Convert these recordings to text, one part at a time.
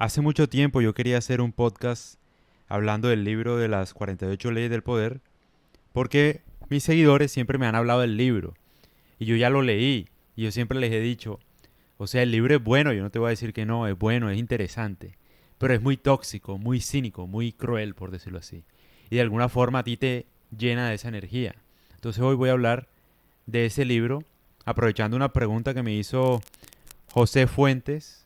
Hace mucho tiempo yo quería hacer un podcast hablando del libro de las 48 leyes del poder, porque mis seguidores siempre me han hablado del libro y yo ya lo leí y yo siempre les he dicho, o sea, el libro es bueno, yo no te voy a decir que no, es bueno, es interesante, pero es muy tóxico, muy cínico, muy cruel, por decirlo así. Y de alguna forma a ti te llena de esa energía. Entonces hoy voy a hablar de ese libro, aprovechando una pregunta que me hizo José Fuentes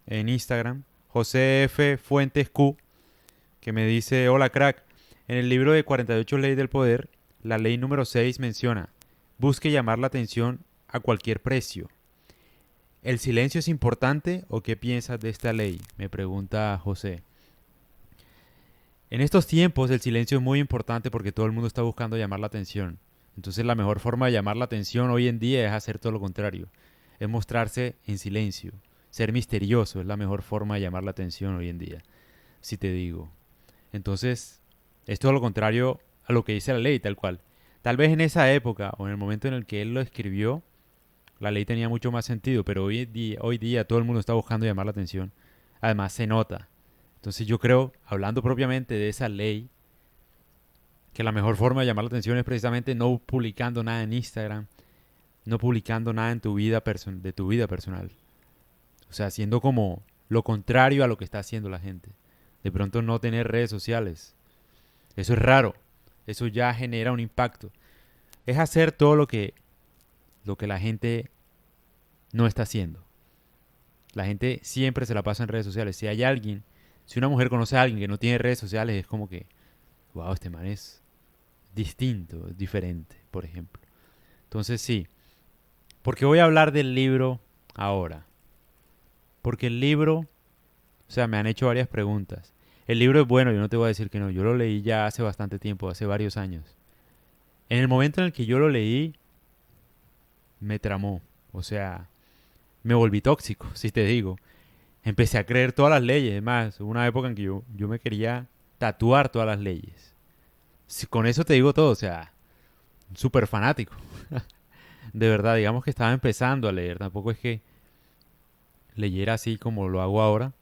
en Instagram, José F. Fuentes Q, que me dice, hola crack, en el libro de 48 leyes del poder, la ley número 6 menciona, busque llamar la atención a cualquier precio. ¿El silencio es importante o qué piensas de esta ley? Me pregunta José. En estos tiempos el silencio es muy importante porque todo el mundo está buscando llamar la atención. Entonces la mejor forma de llamar la atención hoy en día es hacer todo lo contrario. Es mostrarse en silencio. Ser misterioso es la mejor forma de llamar la atención hoy en día. Si te digo. Entonces, es todo lo contrario a lo que dice la ley, tal cual. Tal vez en esa época o en el momento en el que él lo escribió, la ley tenía mucho más sentido, pero hoy día todo el mundo está buscando llamar la atención. Además, se nota. Entonces yo creo, hablando propiamente de esa ley, que la mejor forma de llamar la atención es precisamente no publicando nada en Instagram, no publicando nada en tu vida de tu vida personal. O sea, haciendo como lo contrario a lo que está haciendo la gente. De pronto no tener redes sociales. Eso es raro. Eso ya genera un impacto. Es hacer todo lo que la gente no está haciendo. La gente siempre se la pasa en redes sociales. Si una mujer conoce a alguien que no tiene redes sociales, es como que, wow, este man es distinto, es diferente, por ejemplo. Entonces sí, ¿por qué voy a hablar del libro ahora? Porque el libro, o sea, me han hecho varias preguntas. El libro es bueno, yo no te voy a decir que no. Yo lo leí ya hace bastante tiempo, hace varios años. En el momento en el que yo lo leí, me tramó. O sea, me volví tóxico, si te digo. Empecé a creer todas las leyes. Es más, hubo una época en que yo me quería tatuar todas las leyes. Con eso te digo todo, o sea, súper fanático. De verdad, digamos que estaba empezando a leer. Tampoco es que leyera así como lo hago ahora.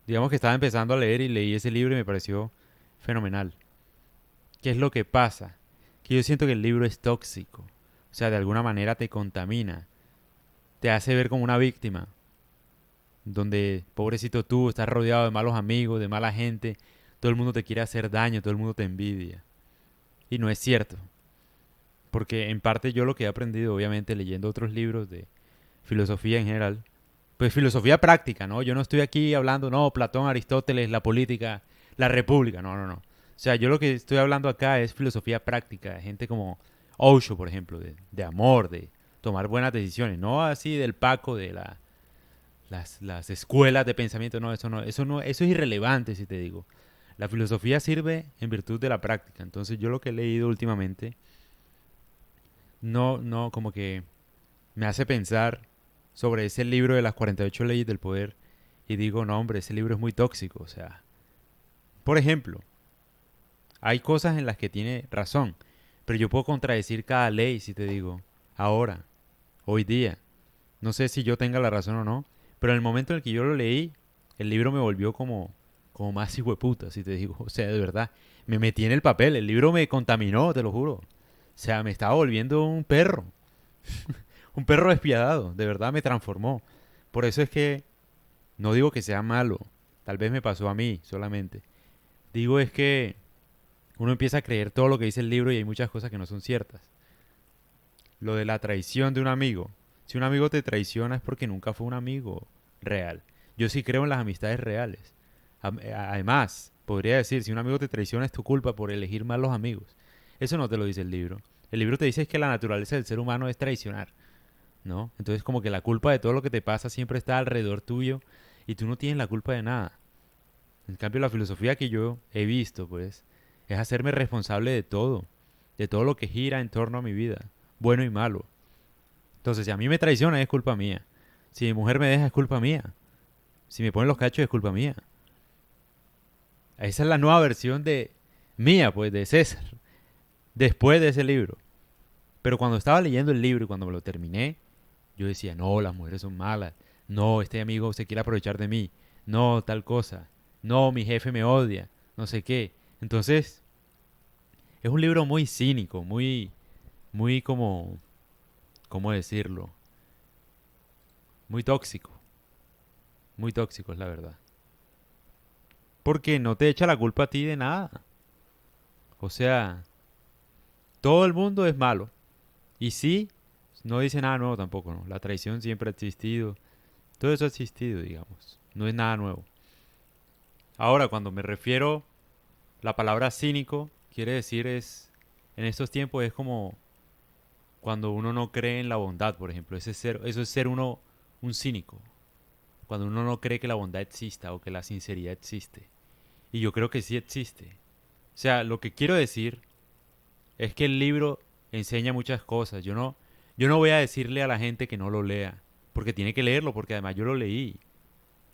Digamos que estaba empezando a leer y leí ese libro y me pareció fenomenal. ¿Qué es lo que pasa? Que yo siento que el libro es tóxico. O sea, de alguna manera te contamina. Te hace ver como una víctima. Donde, pobrecito tú, estás rodeado de malos amigos, de mala gente. Todo el mundo te quiere hacer daño, todo el mundo te envidia. Y no es cierto. Porque en parte yo lo que he aprendido, obviamente, leyendo otros libros de filosofía en general, pues filosofía práctica, ¿no? Yo no estoy aquí hablando, no, Platón, Aristóteles, la política, la república, no, no, no. O sea, yo lo que estoy hablando acá es filosofía práctica, de gente como Osho, por ejemplo, de amor, de tomar buenas decisiones, no así del Paco, de las escuelas de pensamiento, no, eso es irrelevante, si te digo. La filosofía sirve en virtud de la práctica. Entonces yo lo que he leído últimamente, no, como que me hace pensar sobre ese libro de las 48 leyes del poder y digo, no, hombre, ese libro es muy tóxico. O sea, por ejemplo, hay cosas en las que tiene razón, pero yo puedo contradecir cada ley si te digo, ahora, hoy día. No sé si yo tenga la razón o no, pero en el momento en el que yo lo leí, el libro me volvió como más hijueputa, si te digo. O sea, de verdad, me metí en el papel, el libro me contaminó, te lo juro. O sea, me estaba volviendo un perro. Un perro despiadado, de verdad me transformó. Por eso es que no digo que sea malo, tal vez me pasó a mí solamente. Digo es que uno empieza a creer todo lo que dice el libro y hay muchas cosas que no son ciertas. Lo de la traición de un amigo. Si un amigo te traiciona es porque nunca fue un amigo real. Yo sí creo en las amistades reales. Además, podría decir, si un amigo te traiciona es tu culpa por elegir mal los amigos. Eso no te lo dice el libro. El libro te dice que la naturaleza del ser humano es traicionar. ¿No? Entonces como que la culpa de todo lo que te pasa siempre está alrededor tuyo y tú no tienes la culpa de nada. En cambio la filosofía que yo he visto, pues, es hacerme responsable de todo lo que gira en torno a mi vida, bueno y malo. Entonces si a mí me traiciona es culpa mía. Si mi mujer me deja es culpa mía. Si me ponen los cachos es culpa mía. Esa es la nueva versión de mía, pues, de César, después de ese libro. Pero cuando estaba leyendo el libro y cuando me lo terminé, yo decía, no, las mujeres son malas. No, este amigo se quiere aprovechar de mí. no, tal cosa, no, mi jefe me odia, no sé qué. Entonces, es un libro muy cínico, muy como, ¿cómo decirlo? Muy tóxico es la verdad. Porque no te echa la culpa a ti de nada. O sea, todo el mundo es malo. Y sí, no dice nada nuevo tampoco, ¿no? La traición siempre ha existido. Todo eso ha existido, digamos. No es nada nuevo. Ahora, cuando me refiero, la palabra cínico quiere decir en estos tiempos es como cuando uno no cree en la bondad, por ejemplo. Eso es ser uno un cínico. Cuando uno no cree que la bondad exista o que la sinceridad existe. Y yo creo que sí existe. O sea, lo que quiero decir es que el libro enseña muchas cosas. Yo no voy a decirle a la gente que no lo lea, porque tiene que leerlo, porque además yo lo leí.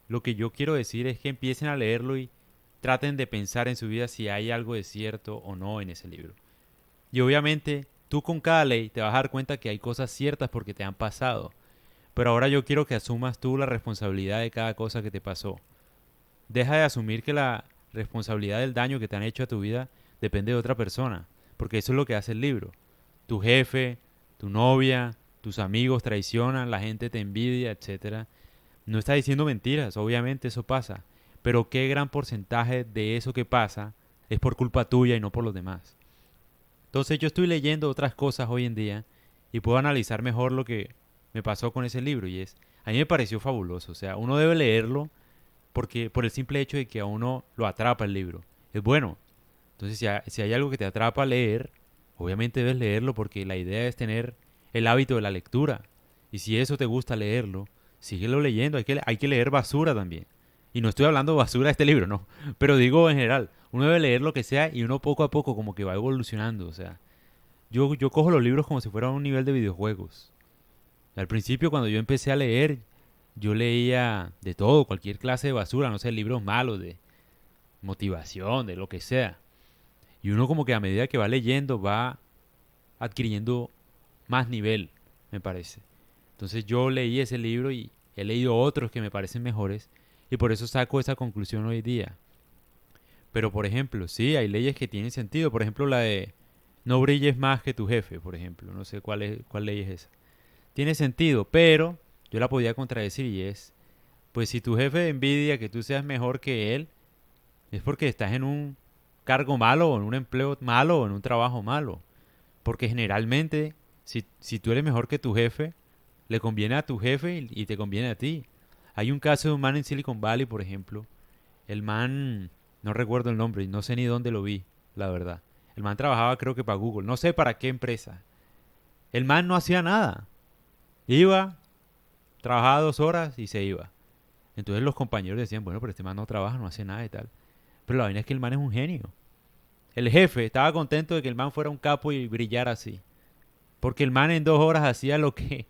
Lo que yo quiero decir es que empiecen a leerlo y traten de pensar en su vida si hay algo de cierto o no en ese libro. Y obviamente, tú con cada ley te vas a dar cuenta que hay cosas ciertas porque te han pasado. Pero ahora yo quiero que asumas tú la responsabilidad de cada cosa que te pasó. Deja de asumir que la responsabilidad del daño que te han hecho a tu vida depende de otra persona, porque eso es lo que hace el libro. Tu jefe, tu novia, tus amigos traicionan, la gente te envidia, etcétera. No está diciendo mentiras, obviamente eso pasa, pero qué gran porcentaje de eso que pasa es por culpa tuya y no por los demás. Entonces yo estoy leyendo otras cosas hoy en día y puedo analizar mejor lo que me pasó con ese libro y a mí me pareció fabuloso, o sea, uno debe leerlo porque por el simple hecho de que a uno lo atrapa el libro. Es bueno. Entonces, si hay algo que te atrapa a leer, obviamente debes leerlo porque la idea es tener el hábito de la lectura. Y si eso te gusta leerlo, síguelo leyendo. Hay que leer basura también. Y no estoy hablando basura de este libro, no. Pero digo en general, uno debe leer lo que sea y uno poco a poco como que va evolucionando. O sea, yo cojo los libros como si fueran un nivel de videojuegos. Al principio, cuando yo empecé a leer, yo leía de todo, cualquier clase de basura, no sé, libros malos de motivación, de lo que sea. Y uno como que a medida que va leyendo va adquiriendo más nivel, me parece. Entonces yo leí ese libro y he leído otros que me parecen mejores y por eso saco esa conclusión hoy día. Pero por ejemplo, sí, hay leyes que tienen sentido. Por ejemplo, la de no brilles más que tu jefe, por ejemplo. No sé cuál ley es esa. Tiene sentido, pero yo la podía contradecir y pues si tu jefe envidia que tú seas mejor que él, es porque estás en un cargo malo o en un empleo malo o en un trabajo malo. Porque generalmente, si tú eres mejor que tu jefe, le conviene a tu jefe y te conviene a ti. Hay un caso de un man en Silicon Valley, por ejemplo. El man, no recuerdo el nombre y no sé ni dónde lo vi, la verdad. El man trabajaba creo que para Google, no sé para qué empresa. El man no hacía nada. Iba, trabajaba 2 horas y se iba. Entonces los compañeros decían, bueno, pero este man no trabaja, no hace nada y tal. Pero la vaina es que el man es un genio. El jefe estaba contento de que el man fuera un capo y brillara así. Porque el man en 2 horas hacía lo que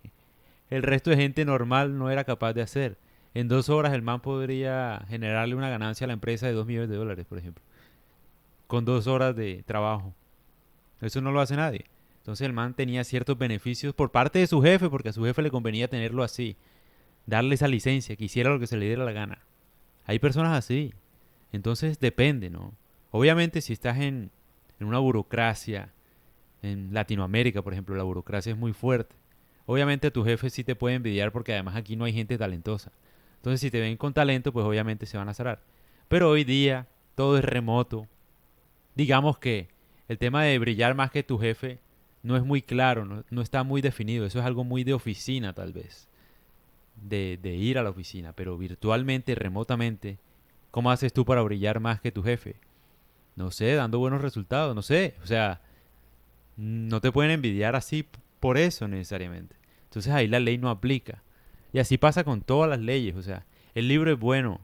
el resto de gente normal no era capaz de hacer. En 2 horas el man podría generarle una ganancia a la empresa de $2 millones, por ejemplo. Con 2 horas de trabajo. Eso no lo hace nadie. Entonces el man tenía ciertos beneficios por parte de su jefe, porque a su jefe le convenía tenerlo así. Darle esa licencia, que hiciera lo que se le diera la gana. Hay personas así. Entonces depende, ¿no? Obviamente si estás en una burocracia, en Latinoamérica, por ejemplo, la burocracia es muy fuerte. Obviamente tu jefe sí te puede envidiar porque además aquí no hay gente talentosa. Entonces si te ven con talento, pues obviamente se van a cerrar. Pero hoy día todo es remoto. Digamos que el tema de brillar más que tu jefe no es muy claro, no está muy definido. Eso es algo muy de oficina tal vez, de ir a la oficina. Pero virtualmente, remotamente, ¿cómo haces tú para brillar más que tu jefe? No sé, dando buenos resultados, no sé. O sea, no te pueden envidiar así por eso necesariamente. Entonces ahí la ley no aplica. Y así pasa con todas las leyes. O sea, el libro es bueno.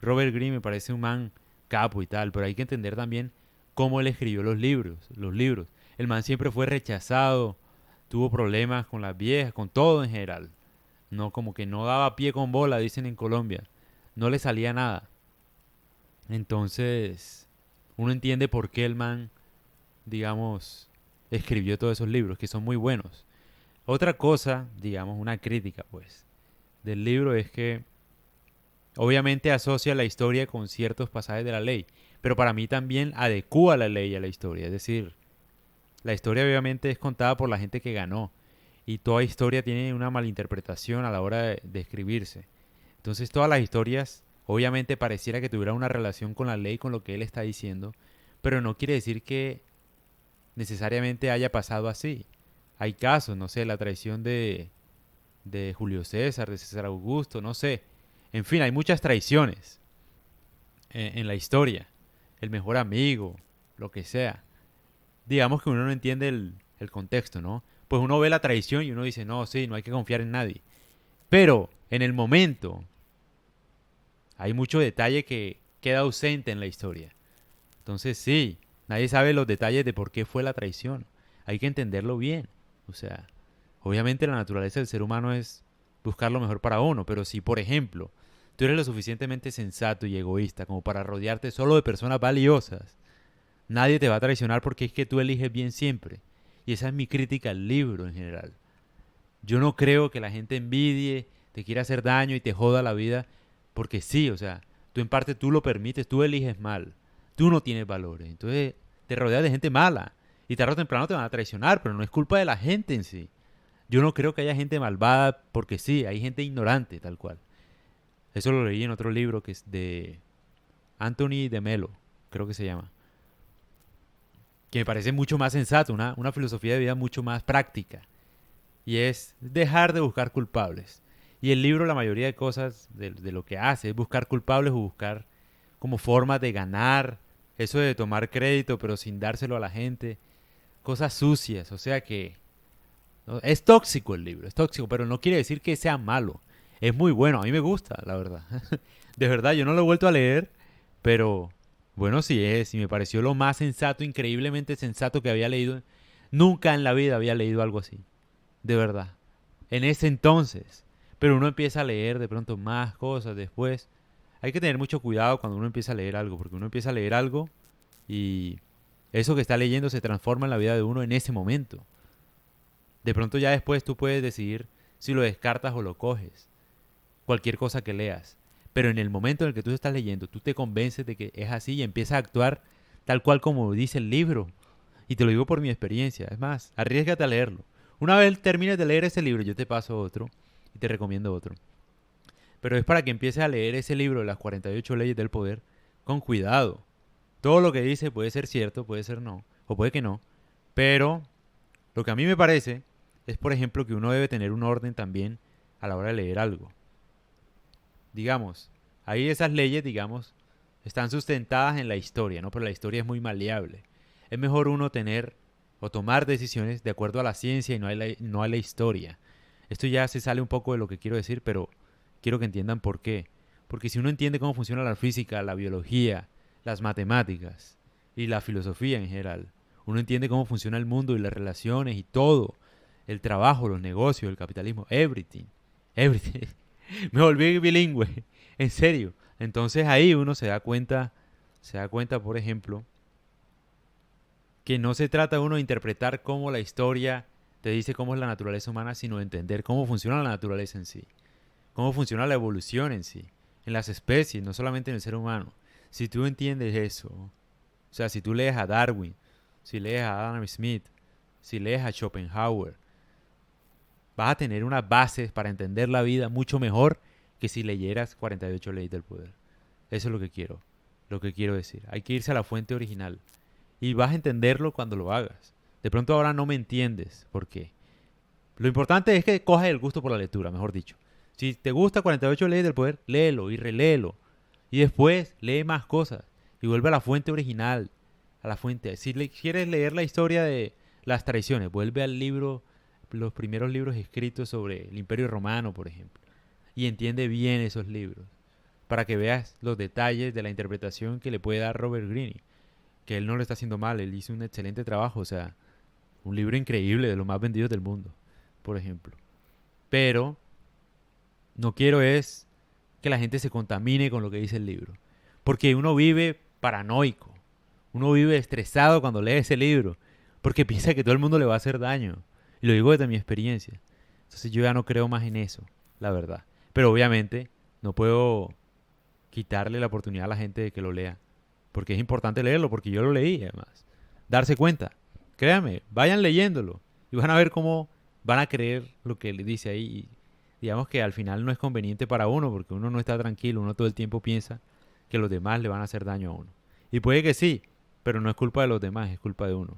Robert Greene me parece un man capo y tal, pero hay que entender también cómo él escribió los libros. Los libros. El man siempre fue rechazado, tuvo problemas con las viejas, con todo en general. No, como que no daba pie con bola, dicen en Colombia. No le salía nada. Entonces, uno entiende por qué el man, digamos, escribió todos esos libros, que son muy buenos. Otra cosa, digamos, una crítica, pues, del libro es que Obviamente asocia la historia con ciertos pasajes de la ley, pero para mí también adecúa la ley a la historia. Es decir, la historia obviamente es contada por la gente que ganó y toda historia tiene una malinterpretación a la hora de escribirse. Entonces todas las historias obviamente pareciera que tuvieran una relación con la ley, con lo que él está diciendo, pero no quiere decir que necesariamente haya pasado así. Hay casos, no sé, la traición de Julio César, de César Augusto, no sé. En fin, hay muchas traiciones en la historia. El mejor amigo, lo que sea. Digamos que uno no entiende el contexto, ¿no? Pues uno ve la traición y uno dice, no, sí, no hay que confiar en nadie. Pero en el momento hay mucho detalle que queda ausente en la historia. Entonces sí, nadie sabe los detalles de por qué fue la traición. Hay que entenderlo bien. O sea, obviamente la naturaleza del ser humano es buscar lo mejor para uno, pero si, por ejemplo, tú eres lo suficientemente sensato y egoísta como para rodearte solo de personas valiosas, nadie te va a traicionar porque es que tú eliges bien siempre. Y esa es mi crítica al libro en general. Yo no creo que la gente envidie, te quiera hacer daño y te joda la vida porque sí, o sea, tú en parte tú lo permites, tú eliges mal, tú no tienes valores, entonces te rodeas de gente mala y tarde o temprano te van a traicionar, pero no es culpa de la gente en sí. Yo no creo que haya gente malvada porque sí, hay gente ignorante tal cual. Eso lo leí en otro libro que es de Anthony de Melo, creo que se llama, que me parece mucho más sensato, una filosofía de vida mucho más práctica. Y es dejar de buscar culpables. Y el libro, la mayoría de cosas de lo que hace es buscar culpables o buscar como formas de ganar, eso de tomar crédito pero sin dárselo a la gente, cosas sucias, o sea que ¿no? Es tóxico el libro, es tóxico, pero no quiere decir que sea malo. Es muy bueno, a mí me gusta, la verdad. De verdad, yo no lo he vuelto a leer, pero bueno, sí es, y me pareció lo más sensato, increíblemente sensato que había leído. Nunca en la vida había leído algo así, de verdad. En ese entonces. Pero uno empieza a leer de pronto más cosas después. Hay que tener mucho cuidado cuando uno empieza a leer algo, porque uno empieza a leer algo y eso que está leyendo se transforma en la vida de uno en ese momento. De pronto ya después tú puedes decidir si lo descartas o lo coges. Cualquier cosa que leas. Pero en el momento en el que tú estás leyendo, tú te convences de que es así y empiezas a actuar tal cual como dice el libro. Y te lo digo por mi experiencia. Es más, arriésgate a leerlo. Una vez termines de leer ese libro, yo te paso otro y te recomiendo otro. Pero es para que empieces a leer ese libro de las 48 leyes del poder con cuidado. Todo lo que dice puede ser cierto, puede ser no, o puede que no. Pero lo que a mí me parece es, por ejemplo, que uno debe tener un orden también a la hora de leer algo. Digamos, ahí esas leyes, digamos, están sustentadas en la historia, ¿no? Pero la historia es muy maleable. Es mejor uno tener o tomar decisiones de acuerdo a la ciencia y no a la historia. Esto ya se sale un poco de lo que quiero decir, pero quiero que entiendan por qué. Porque si uno entiende cómo funciona la física, la biología, las matemáticas y la filosofía en general, uno entiende cómo funciona el mundo y las relaciones y todo, el trabajo, los negocios, el capitalismo, everything, everything. Me volví bilingüe, en serio. Entonces ahí uno se da cuenta, por ejemplo, que no se trata uno de interpretar cómo la historia te dice cómo es la naturaleza humana, sino de entender cómo funciona la naturaleza en sí, cómo funciona la evolución en sí, en las especies, no solamente en el ser humano. Si tú entiendes eso, o sea, si tú lees a Darwin, si lees a Adam Smith, si lees a Schopenhauer, vas a tener unas bases para entender la vida mucho mejor que si leyeras 48 leyes del poder. Eso es lo que quiero decir. Hay que irse a la fuente original y vas a entenderlo cuando lo hagas. De pronto ahora no me entiendes por qué. Lo importante es que cojas el gusto por la lectura, mejor dicho. Si te gusta 48 leyes del poder, léelo y reléelo. Y después lee más cosas y vuelve a la fuente original, a la fuente. Si quieres leer la historia de las traiciones, vuelve al libro, los primeros libros escritos sobre el Imperio Romano, por ejemplo, y entiende bien esos libros para que veas los detalles de la interpretación que le puede dar Robert Greene, que él no lo está haciendo mal, él hizo un excelente trabajo, o sea, un libro increíble de los más vendidos del mundo, por ejemplo. Pero no quiero es que la gente se contamine con lo que dice el libro, porque uno vive paranoico, uno vive estresado cuando lee ese libro, porque piensa que todo el mundo le va a hacer daño, y lo digo desde mi experiencia. Entonces yo ya no creo más en eso, la verdad. Pero obviamente no puedo quitarle la oportunidad a la gente de que lo lea. Porque es importante leerlo, porque yo lo leí además. Darse cuenta. Créanme, vayan leyéndolo y van a ver cómo van a creer lo que le dice ahí. Y digamos que al final no es conveniente para uno, porque uno no está tranquilo, uno todo el tiempo piensa que los demás le van a hacer daño a uno. Y puede que sí, pero no es culpa de los demás, es culpa de uno,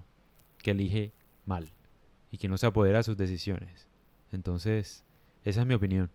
que elige mal y que no se apodera de sus decisiones. Entonces, esa es mi opinión.